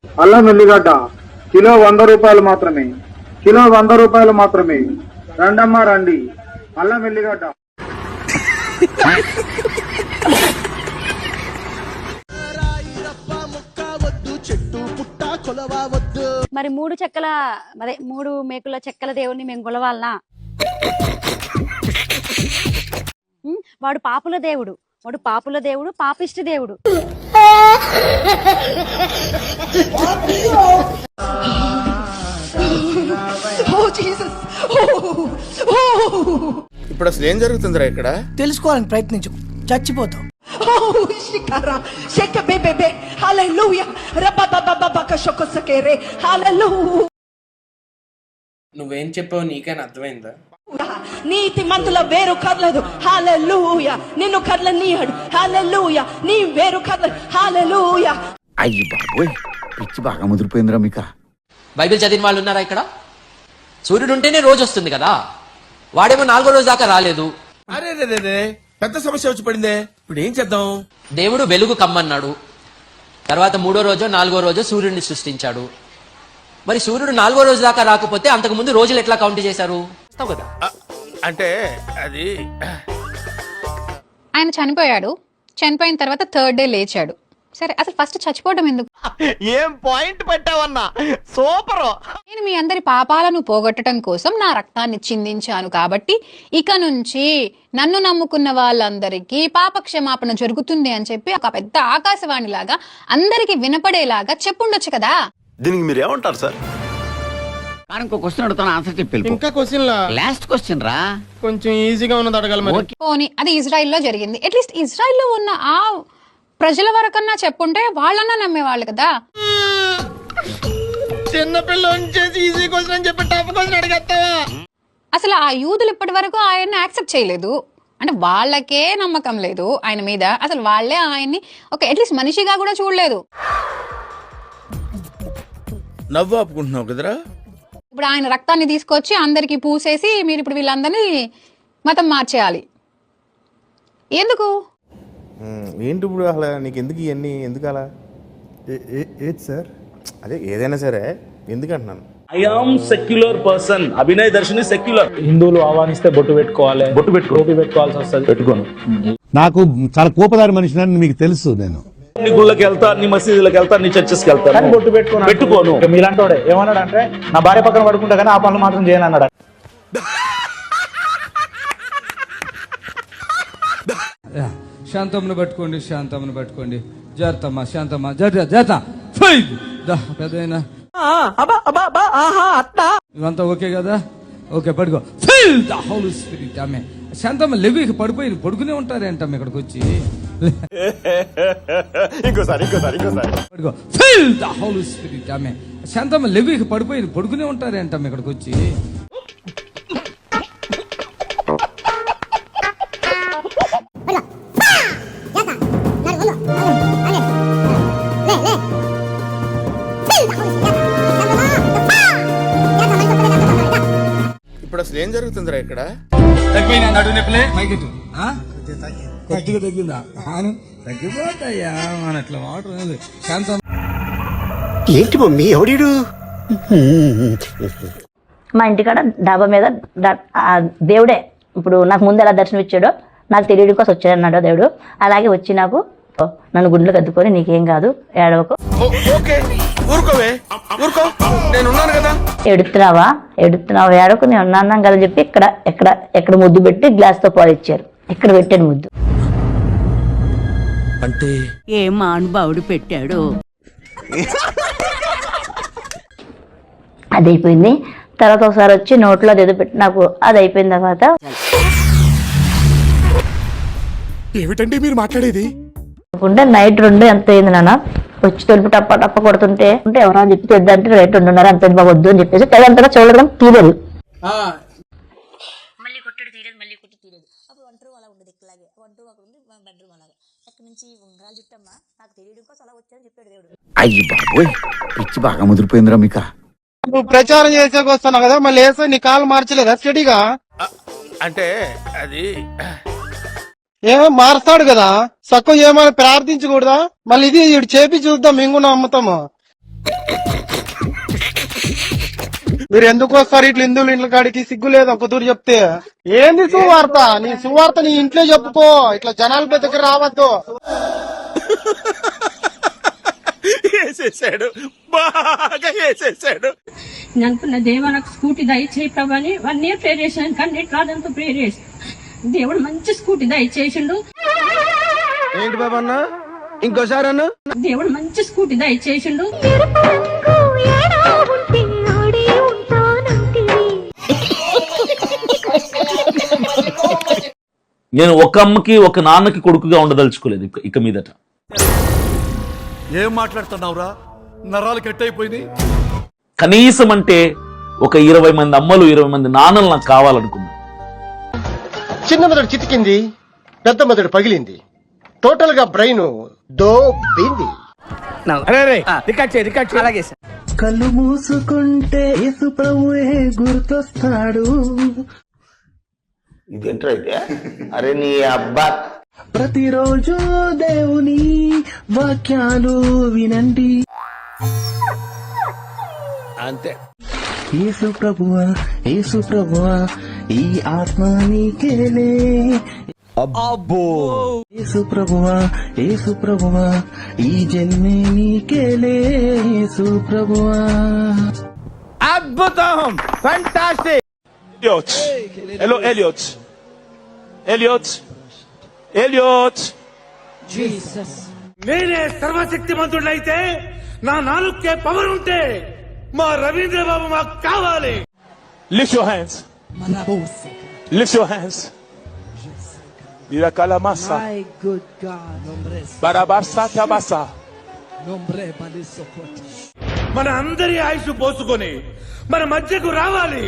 అల్లం ఎల్లిగడ్డ కిలో 100 రూపాయలు మాత్రమే. కిలో 100 రూపాయలు మాత్రమే. రండమ్మా రండి. అల్లం ఎల్లిగడ్డ. మరి 3 మేకుల చెక్కల దేవుణ్ణి మేము కొలవాలనా? వాడు పాపుల దేవుడు, పాపిష్టి దేవుడు. ఇప్పుడు అసలు ఏం జరుగుతుందిరా ఇక్కడ? తెలుసుకోవాలని ప్రయత్నించు, చచ్చిపోతావు. నువ్వేం చెప్పావు నీకైనా అర్థమైందా? నీతి మంతుల వేరు కదలదు. హల్లెలూయా. నిన్ను కదలనీయడు. హల్లెలూయా. నీ వేరు కదలదు. హల్లెలూయా. అయ్యి బాబోయ్, పిచ్చి బాగా ముదిరిపోయిందిరా మీక. బైబిల్ చదివిన వాళ్ళు ఉన్నారా ఇక్కడ? సూర్యుడు ఉంటేనే రోజు వస్తుంది కదా, వాడేమో 4వ రోజు దాకా రాలేదు. అరే పెద్ద సమస్య వచ్చి పడిందే, ఇప్పుడు ఏం చేద్దాం? దేవుడు వెలుగు కమ్మన్నాడు, తర్వాత 3వ రోజు 4వ రోజు సూర్యుడిని సృష్టించాడు. మరి సూర్యుడు 4వ రోజు దాకా రాకపోతే అంతకు ముందు రోజులు ఎట్లా కౌంట్ చేశారు? అంటే అది ఆయన చనిపోయాడు, చనిపోయిన తర్వాత 3rd డే లేచాడు. సరే, అసలు ఫస్ట్ చచ్చిపోవడం ఎందుకు? ఏం పాయింట్ పెట్టావన్నా, సూపర్. నేను మీ అందరి పాపాలను పోగొట్టడం కోసం నా రక్తాన్ని చిందించాను కాబట్టి ఇక నుంచి నన్ను నమ్ముకున్న వాళ్ళందరికీ పాప క్షమాపణ జరుగుతుంది అని చెప్పి ఒక పెద్ద ఆకాశవాణి లాగా అందరికి వినపడేలాగా చెప్పుండొచ్చు కదా. దీనికి మీరు ఏమంటారు సార్? ఇంకో క్వశ్చన్ అడుగుతాను, ఆన్సర్ చెప్పి. ఇంకా క్వశ్చన్ లాస్ట్ క్వశ్చన్ రా, కొంచెం ఈజీగా ఉన్నది అడగాలి. పోనీ అది ఇజ్రాయిల్లో జరిగింది. అట్లీస్ట్ ఇజ్రాయిల్లో ఉన్న ఆ ప్రజల వరకన్నా చెప్పుంటే వాళ్ళన్నా నమ్మేవాళ్ళు కదా. చిన్నపిల్లని చేసి ఈజీ క్వశ్చన్ అని చెప్పి టఫ్ క్వశ్చన్ అడిగేస్తావా? అసలు ఆ యూదులు ఇప్పటి వరకు ఆయన్ని యాక్సెప్ట్ చేయలేదు. అంటే వాళ్ళకే నమ్మకం లేదు ఆయన మీద. అసలు వాళ్ళే ఆయన్ని ఒక అట్లీస్ట్ మనిషిగా కూడా చూడలేదు. నవ్వు ఆపుకుంటున్నావు కదరా. ఇప్పుడు ఆయన రక్తాన్ని తీసుకొచ్చి అందరికి పూసేసి మీరు ఇప్పుడు వీళ్ళందరినీ మతం మార్చేయాలి. ఎందుకు? ఏంటి ఇప్పుడు అసలు నీకు ఎందుకు ఇవన్నీ? ఎందుకు అలా? ఏది సార్? అదే ఏదైనా సరే ఎందుకు అంటున్నాను. I am secular person. Abhinay Darshini secular. హిందువులు ఆహ్వానిస్తే బొట్టు పెట్టుకోవాలి, టోపీ పెట్టుకోవాల్సి వస్తుంది. పెట్టుకోను. నాకు చాలా కోపదారి మనిషిని మీకు తెలుసు. నేను అన్ని గుళ్ళకి వెళ్తా, అన్ని మసీదులకు వెళ్తా, అన్ని చర్చెస్కి వెళ్తాను. బొట్టు పెట్టుకోను. మీలాంటోడే ఏమన్నాడు అంటే, నా భార్య పక్కన పడుకుంటా కానీ ఆ పనులు మాత్రం చేయను అన్నాడు. శాంతమ్మను పట్టుకోండి. జాగ్రత్తమ్మా, శాంతమ్మా, జాగ్రత్త. పెద్దయినా ఇవంతా ఓకే కదా? ఓకే, పడుకో. Feel the holy spirit. ఆమె శాంతమ్మ లెవి పడిపోయి పడుకునే ఉంటారేంటమ్మ ఇక్కడికి వచ్చి. ఇంకోసారి పడుకో. Feel the holy spirit. ఆమె శాంతమ్మ లెవి పడిపోయి పడుకునే ఉంటారేంటమ్మ ఇక్కడికి వచ్చి. ఇప్పుడు అసలు ఏం జరుగుతుందిరా ఇక్కడ? తగ్గిందా? తగ్గిపోతాయా మన అట్లా వాటర్. శాంతం ఏంటి మమ్మీ ఎవడీడు? మా ఇంటికాడ డాబా మీద దేవుడే ఇప్పుడు నాకు ముందు ఎలా దర్శనం ఇచ్చాడో నాకు తెలియడం కోసం వచ్చాడన్నాడు దేవుడు. అలాగే వచ్చి నాకు నన్ను గుండెలు కద్దుకొని నీకేం కాదు ఏడవకు, ఎడుతున్నావా ఏడవకు, నేను ఉన్నాను కదా చెప్పి ఎక్కడ ముద్దు పెట్టి గ్లాస్ తో పాలు ఇచ్చారు. ఇక్కడ పెట్టాను ముద్దు. అంటే ఏ మానుభావుడు పెట్టాడు. అది అయిపోయింది. తర్వాత ఒకసారి వచ్చి నోట్లో ఏదో పెట్టి నాకు అది అయిపోయిన తర్వాత ఏమిటండి మీరు మాట్లాడేది? నైట్ 2 ఎంత అయింది నాన్న, వచ్చి తలుపు టప్ప కొడుతుంటే ఎవరో చెప్పి తెద్దంటే రేట్ 2:30 అంత బాగొద్దు అని చెప్పేసి తెగంతగా చూడడం తీయలేదు. మళ్ళీ కొట్టడు తీయలేదు, మళ్ళీ కొట్టి తీయలేదు. అప్పుడు 1 రూమ్ అలా ఉండదు, ఇట్లాగే 1 రూమ్ అక్కడ ఉంది, 1 బెడ్రూమ్ అలాగా. ఎక్కడి నుంచి ఉంగరాలు చుట్టమ్మా నాకు తెలియడం కోసం అలా వచ్చారని చెప్పాడు దేవుడు. అయ్యి బాబోయ్, పిచ్చి బాగా ముదిరిపోయిందిరా మీక. నువ్వు ప్రచారం చేసాక వస్తున్నావు కదా, మళ్ళీ వేసా నీ కాలు మార్చలేదా స్టడీగా? అంటే అది ఏమో మారుస్తాడు కదా, సక్కువ ఏమైనా ప్రార్థించకూడదా? మళ్ళీ ఇది చేపి చూద్దాం, మేము కూడా నమ్ముతాము. మీరు ఎందుకు వస్తారు ఇట్లా హిందువులు ఇంట్లో కాడికి? సిగ్గు లేదు ఒక తూరు చెప్తే. ఏంది సువార్త? నీ సువార్త నీ ఇంట్లో చెప్పుకో, ఇట్లా జనాల దగ్గర రావద్దు. వేసేసాడు, బాగా వేసేసాడు. నేను అనుకున్న దేవా నాకు స్కూటీ దయచేయి ప్రభు అని 1 year ప్రేర్ చేశాను, కానీ నేను రాదంతా ప్రేర్ చేసి దేవుడు మంచి స్కూటీ దయచేసిండు. ఏంటి బాబా అన్న, ఇంకోసారి అన్న. దేవుడు మంచి స్కూటీ దయచేసిండు. నేను ఒక అమ్మకి ఒక నాన్నకి కొడుకుగా ఉండదలుచుకోలేదు ఇక మీదట. ఏం మాట్లాడుతున్నావురా? నరాలు కట్ అయిపోయింది. కనీసం అంటే ఒక 20 మంది అమ్మలు 20 మంది నాన్నలు నాకు కావాలనుకున్నా. చిన్న మెదడు చితికింది, పెద్ద మెదడు పగిలింది, టోటల్ గా బ్రెయిన్ దోబింది. కళ్ళు మూసుకుంటే యేసు ప్రభువే గుర్తొస్తాడు. ఇదేంట్రా అయితే? అరే నీ అబ్బా, ప్రతిరోజు దేవుని వాక్యాలు వినండి. అంతే. యేసు ప్రభువా, యేసు ప్రభువా, ఈ ఆత్మ నీకేలే. అబ్బో. యేసు ప్రభువా, యేసు ప్రభువా, ఈ జన్మే నీకేలే. యేసు ప్రభువా. అద్భుతం, ఫంటాస్టిక్. హలో ఎలియోట్, ఎలియోట్, ఎలియోట్. నేనే సర్వశక్తిమంతుడైతే నా నాలుకే పవర్ ఉంటే మా రవీంద్ర బాబు మాకు కావాలి. Lift your hands. Lift your hands. Dirakala masa. My good God. Barabasa tabasa. మన అందరి ఆయుష్ పోసుకొని మన మధ్యకు రావాలి.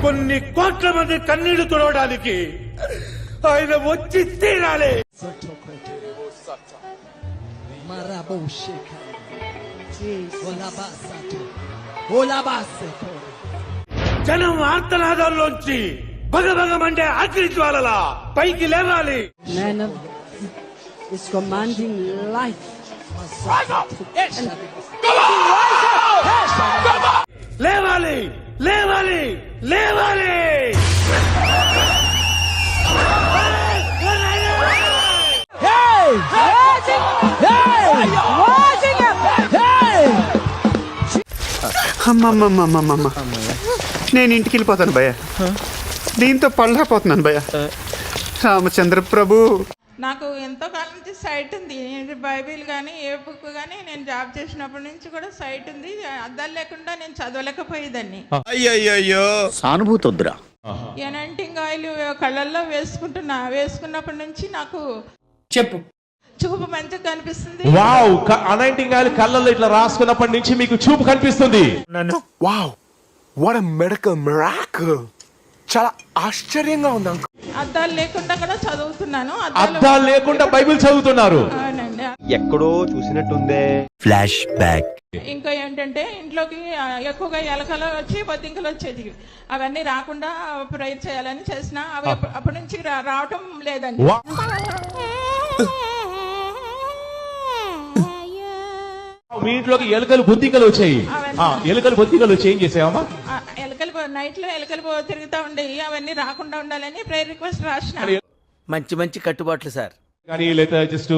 కొన్ని కోట్ల మంది కన్నీళ్లు తుడవడానికి ఆయన వచ్చి తీరాలి. జనం ఆర్తనాదాల్లోంచి భగభగమంటే అగ్ని జ్వాలలా పైకి లేవాలి. లేవాలి, లేవాలి, లేవాలి. అమ్మమ్మమ్మమ్మమ్మ, నేను ఇంటికి వెళ్ళిపోతాను భయ్య. దీంతో పళ్ళపోతున్నాను భయ్య. రామచంద్ర ప్రభు, నాకు ఎంతో కాలం నుంచి సైట్ ఉంది. బైబిల్ కానీ ఏ బుక్ కానీ నేను జాబ్ చేసినప్పటి నుంచి కూడా సైట్ ఉంది. అద్దాలు లేకుండా నేను చదవలేకపోయేదాన్ని. అయ్యయ్యో, సానుభూతి వద్దురా. ఎనంటింగ్ ఆయిల్ కళ్ళల్లో వేసుకున్నప్పటి నుంచి నాకు చూపు మంచిగా కనిపిస్తుంది. వావ్, అనైంటింగ్ ఆయిల్ కళ్ళల్లో ఇట్లా రాసుకున్నప్పటి నుంచి మీకు చూపు కనిపిస్తుంది. Wow, what a medical miracle. చాలా ఆశ్చర్యంగా ఉంది. అద్దాలు లేకుండా కూడా చదువుతున్నాను. అద్దాలు లేకుండా బైబిల్ చదువుతున్నారు. అవునండి. ఎక్కడో చూసినట్టుందే. Flash back. ఇంకా ఏంటంటే ఇంట్లోకి ఎక్కువగా ఎలకలు వచ్చి బొద్దింకలు వచ్చేది. అవన్నీ రాకుండా ప్రేయర్ చేయాలని చేసిన అవి అప్పటి నుంచి రావటం లేదండి. మీ ఇంట్లోకి ఎలుకలు బొద్దింకలు వచ్చాయి. ఎలుకలు బొద్దింకలు వచ్చి ఏం చేసావమ్మా? ఎలకలు నైట్ లో ఎలకలు తిరుగుతూ ఉండేవి. అవన్నీ రాకుండా ఉండాలని ప్రేయర్ రిక్వెస్ట్ రాసిన. మంచి మంచి కట్టుబాట్లు సార్. కానీ లేదా జస్ట్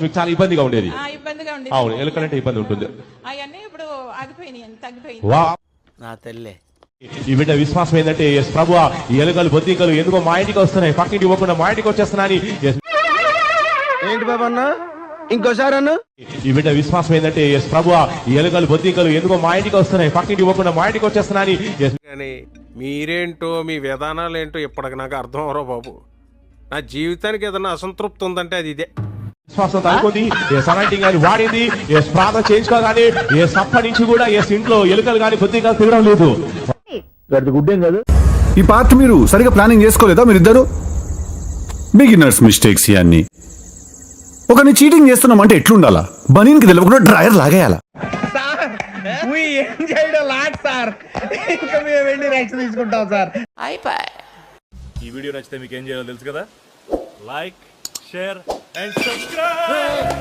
మీకు చాలా ఇబ్బందిగా ఉండేది. ఇబ్బందిగా ఉండేది. అవును, ఎలుకలంటే ఇబ్బంది ఉంటుంది. అవన్నీ ఇప్పుడు ఆగిపోయినాయి, తగ్గిపోయింది. నా తల్లే. ఈ బిడ్డ విశ్వాసం ఏంటంటే ఎస్ ప్రభు, ఈ ఎలుకలు బొద్దింకలు ఎందుకో మా ఇంటికి వస్తున్నాయి, పక్కింటి ఇవ్వకుండా మా ఇంటికి వచ్చేస్తున్నాయి. ఏంటి బాబా అన్న, ఇంకోసారి అన్న. ఈ బిడ్డ విశ్వాసం ఏంటంటే ఎస్ ప్రభు, ఈ ఎలుకలు బొద్దింకలు ఎందుకో మా ఇంటికి వస్తున్నాయి, పక్కింటి ఇవ్వకుండా మా ఇంటికి వచ్చేస్తున్నాయి. మీరేంటో మీ విధానాలు ఏంటో ఇప్పటికి నాకు అర్థం అవరో బాబు. నా జీవితానికి ఏదైనా అసంతృప్తి ఉందంటే అది ఇదే. విశ్వాసం తగ్గుతుంది. అనైంటింగ్ ఆయిల్ వాడింది, ప్రార్థన చేయించుకోగానే అప్పటి నుంచి కూడా ఇంట్లో ఎలుకలు కానీ బొద్దింకలు తిరగడం లేదు. ఈ పార్ట్ మీరు సరిగా ప్లానింగ్ చేసుకోలేదా మీరిద్దరు? బిగినర్స్ మిస్టేక్స్ ఇవన్నీ. ఒకరిని చీటింగ్ చేస్తున్నామంటే ఎట్లుండాలా? బనీన్కి తెలియకుండా డ్రైయర్ లాగేయాలా? ఏం చేయడం లాట్ సార్. ఇంకా మేము వెళ్ళి రైట్స్ తీసుకుంటాం సార్. ఈ వీడియో నచ్చితే మీకు ఏం చేయాలో తెలుసు కదా. Like, share and subscribe.